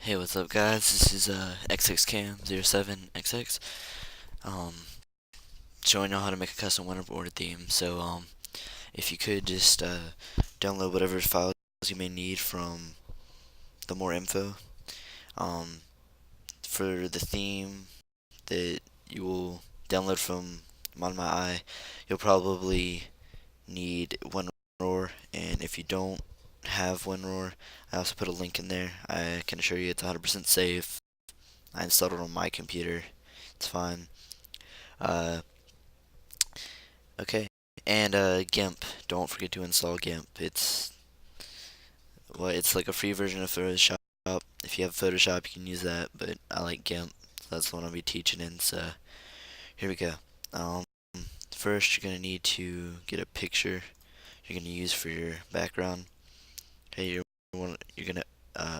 Hey, what's up, guys? This is XXCam07XX. Um, showing you how to make a custom Winterboard theme. If you could just download whatever files you may need from the more info. Um, for the theme that you will download from Mod My Eye, you'll probably need WinRoar, and if you don't have WinRoar, I also put a link in there. I can assure you it's 100% safe. I installed it on my computer. It's fine. Uh, okay. And GIMP. Don't forget to install GIMP. It's like a free version of Photoshop. If you have Photoshop, you can use that, but I like GIMP. So that's the one I'll be teaching in. So here we go. Um, First, you're gonna need to get a picture you're gonna use for your background. Okay, you're gonna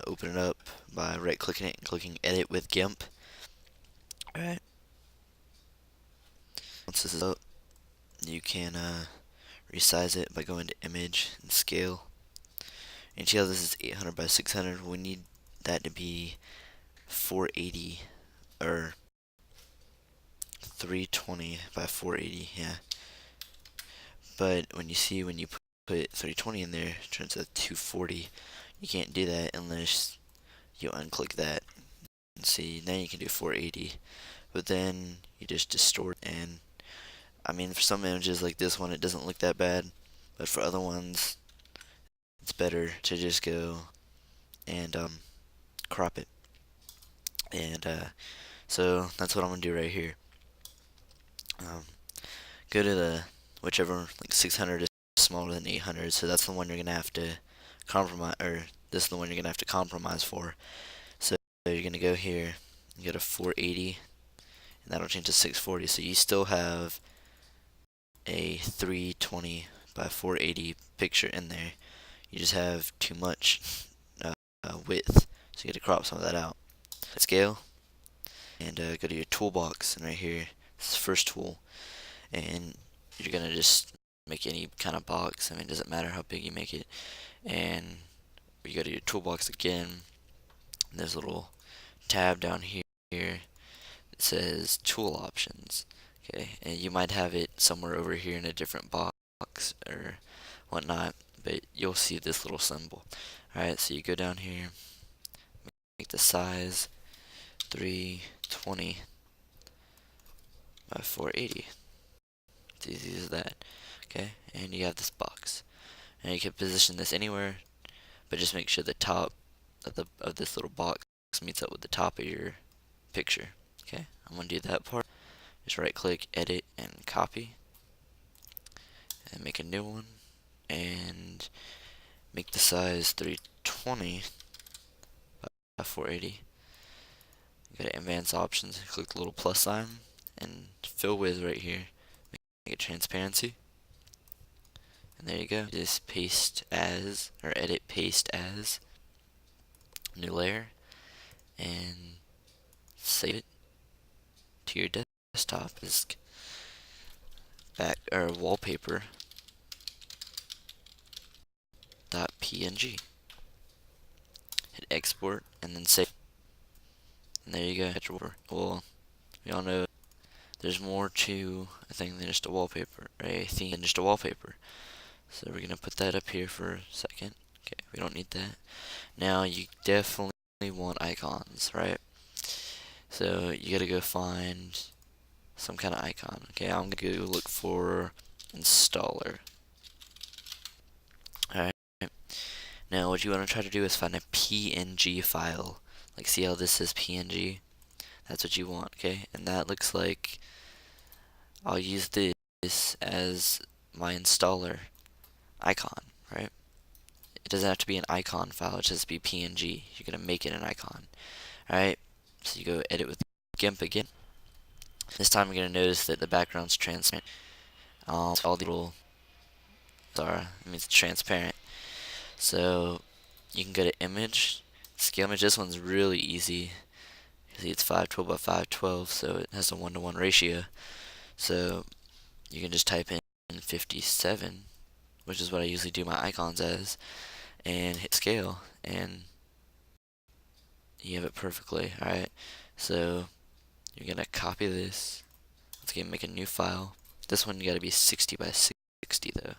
open it up by right-clicking it and clicking Edit with GIMP. All right. Once this is up, you can resize it by going to Image and Scale. And see how this is 800 by 600. We need that to be 480 or 320 by 480. Yeah. But when you put 320 in there, it turns out 240. You can't do that unless you unclick that. And see, now you can do 480. But then you just distort, and I mean, for some images like this one, it doesn't look that bad. But for other ones, it's better to just go and crop it. And so that's what I'm gonna do right here. Um, Go to the whichever, like 600 is smaller than 800, so that's the one you're gonna have to compromise, or this is the one you're gonna have to compromise for. So you're gonna go here, you go to 480, and that'll change to 640. So you still have a 320 by 480 picture in there. You just have too much width, so you got to crop some of that out. Scale, and go to your toolbox, and right here, this is the first tool, and you're gonna just make any kind of box. I mean, it doesn't matter how big you make it. And you go to your toolbox again. There's a little tab down here. It says Tool Options. Okay, and you might have it somewhere over here in a different box or whatnot, but you'll see this little symbol. Alright, so you go down here, make the size 320 by 480. It's easy as that. Okay, and you have this box. And you can position this anywhere, but just make sure the top of this little box meets up with the top of your picture. Okay, I'm gonna do that part. Just right click, edit, and copy, and make a new one, and make the size 320 by 480. Go to advanced options, click the little plus sign, and fill with right here. Make it transparency. And there you go. Just paste as, or edit paste as, new layer, and save it to your desktop as back or wallpaper .png. Hit export and then save. And there you go. Well, we all know there's more to a thing than just a wallpaper, or a theme than just a wallpaper. So we're gonna put that up here for a second. Okay, we don't need that. Now you definitely want icons, right? So you gotta go find some kind of icon. Okay, I'm gonna go look for installer. Alright. Now what you want to try to do is find a PNG file. Like, see how this says PNG? That's what you want, okay? And that looks like I'll use this as my installer icon, right? It doesn't have to be an icon file, it just be PNG. You're gonna make it an icon. Alright, so you go edit with GIMP again. This time you're gonna notice that the background's transparent. All the little it's transparent. So you can go to image, scale image. This one's really easy. See, it's 512 by 512, so it has a 1-to-1 ratio. So you can just type in 57, which is what I usually do my icons as, and hit scale, and you have it perfectly. Alright, so you're gonna copy this. Let's make a new file. This one you gotta be 60 by 60 though.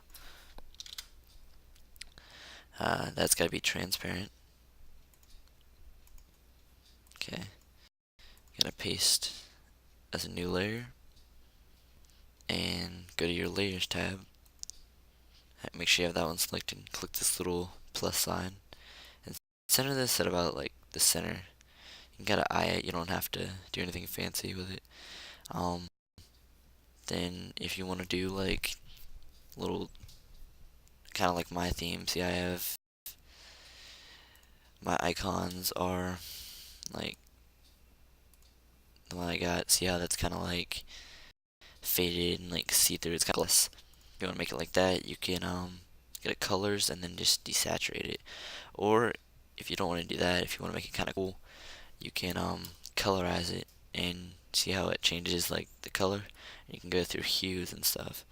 That's gotta be transparent. Okay, gonna paste as a new layer and go to your layers tab. Make sure you have that one selected and click this little plus sign and center this at about like the center. You gotta eye it, you don't have to do anything fancy with it. Then if you want to do like little kind of like my theme, see I have my icons are like the one I got. See how that's kind of like faded and like see-through. It's kind of less. If you want to make it like that, you can get a colors and then just desaturate it. Or if you don't want to do that, if you want to make it kind of cool, you can colorize it and see how it changes like the color. And you can go through hues and stuff.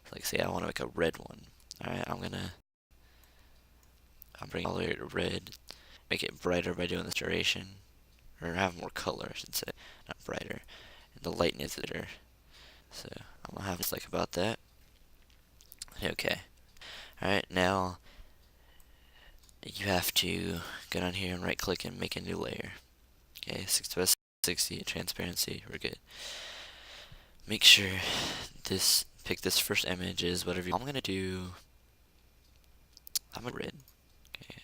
So, like say I want to make a red one. All right, I'll bring it all the way to red. Make it brighter by doing this duration, or have more color, I should say, not brighter. And the lightness there. So I'm gonna have this like about that. Okay. Alright, now you have to go down here and right click and make a new layer. Okay, 60 by 60, transparency, we're good. Make sure pick this first image is whatever I'm gonna do, I'm a red. Okay,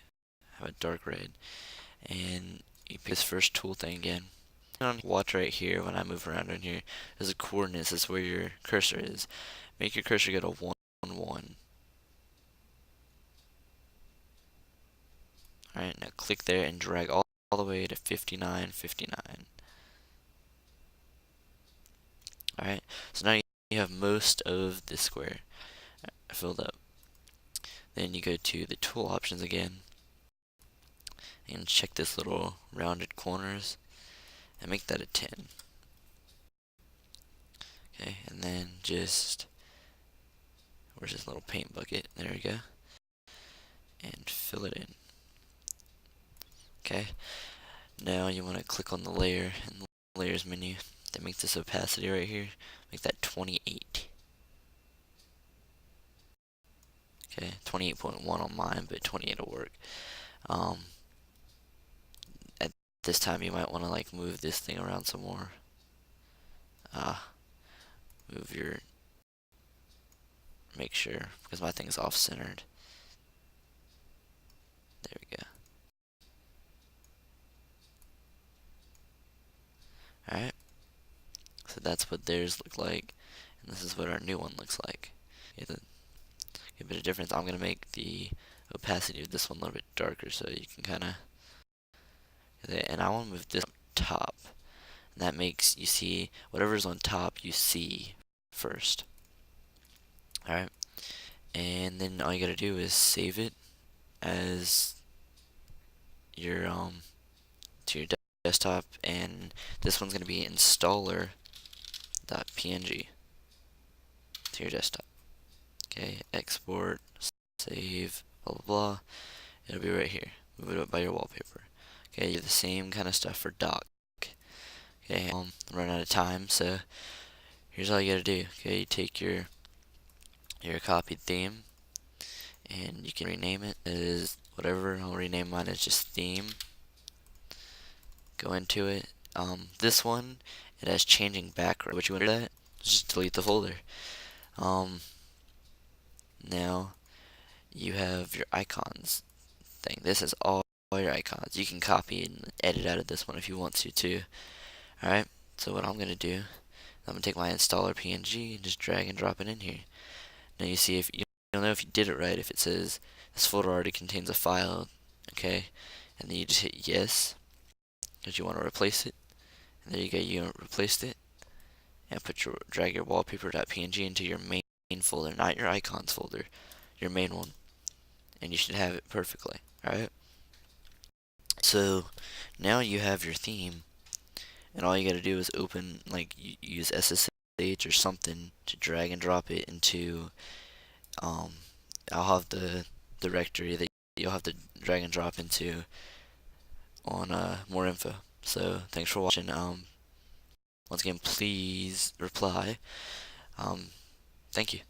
have a dark red. And you pick this first tool thing again. Watch right here when I move around in here. There's a coordinates, that's where your cursor is. Make your cursor go to 1, 1. Alright, now click there and drag all the way to 59, 59. Alright, so now you have most of this square filled up. Then you go to the tool options again and check this little rounded corners and make that a 10. Okay, and then just, where's this little paint bucket? There we go. And fill it in. Okay, now you want to click on the layer in the layers menu. Then make this opacity right here, make that 28. Okay, 28.1 on mine, but 28 will work. At this time you might want to like move this thing around some more. Make sure, because my thing's off-centered. There we go. Alright, so that's what theirs look like, and this is what our new one looks like. Okay, a bit of difference. I'm going to make the opacity of this one a little bit darker so you can kind of, and I want to move this on top, and that makes you see whatever's on top you see first. Alright, and then all you gotta do is save it as your to your desktop, and this one's gonna be installer.png to your desktop. Okay, export, save, blah blah blah. It'll be right here. Move it up by your wallpaper. Okay, you have the same kind of stuff for doc. Okay, run out of time, so here's all you gotta do. Okay, you take your copied theme, and you can rename it as whatever. I'll rename mine as just theme. Go into it. This one, it has changing background. What you want to do that? Just delete the folder. Now you have your icons thing. This is all your icons. You can copy and edit out of this one if you want to too. Alright, so what I'm gonna do, I'm gonna take my installer PNG and just drag and drop it in here. Now you see, if you'll know if you did it right, if it says this folder already contains a file, okay, and then you just hit yes because you want to replace it, and there you go, you replaced it, and drag your wallpaper.png into your main folder, not your icons folder, your main one, and you should have it perfectly. Alright, so now you have your theme, and all you gotta do is open, like, use SSH or something to drag and drop it into I'll have the directory that you'll have to drag and drop into on more info. So thanks for watching. Once again, please reply. Um, Thank you.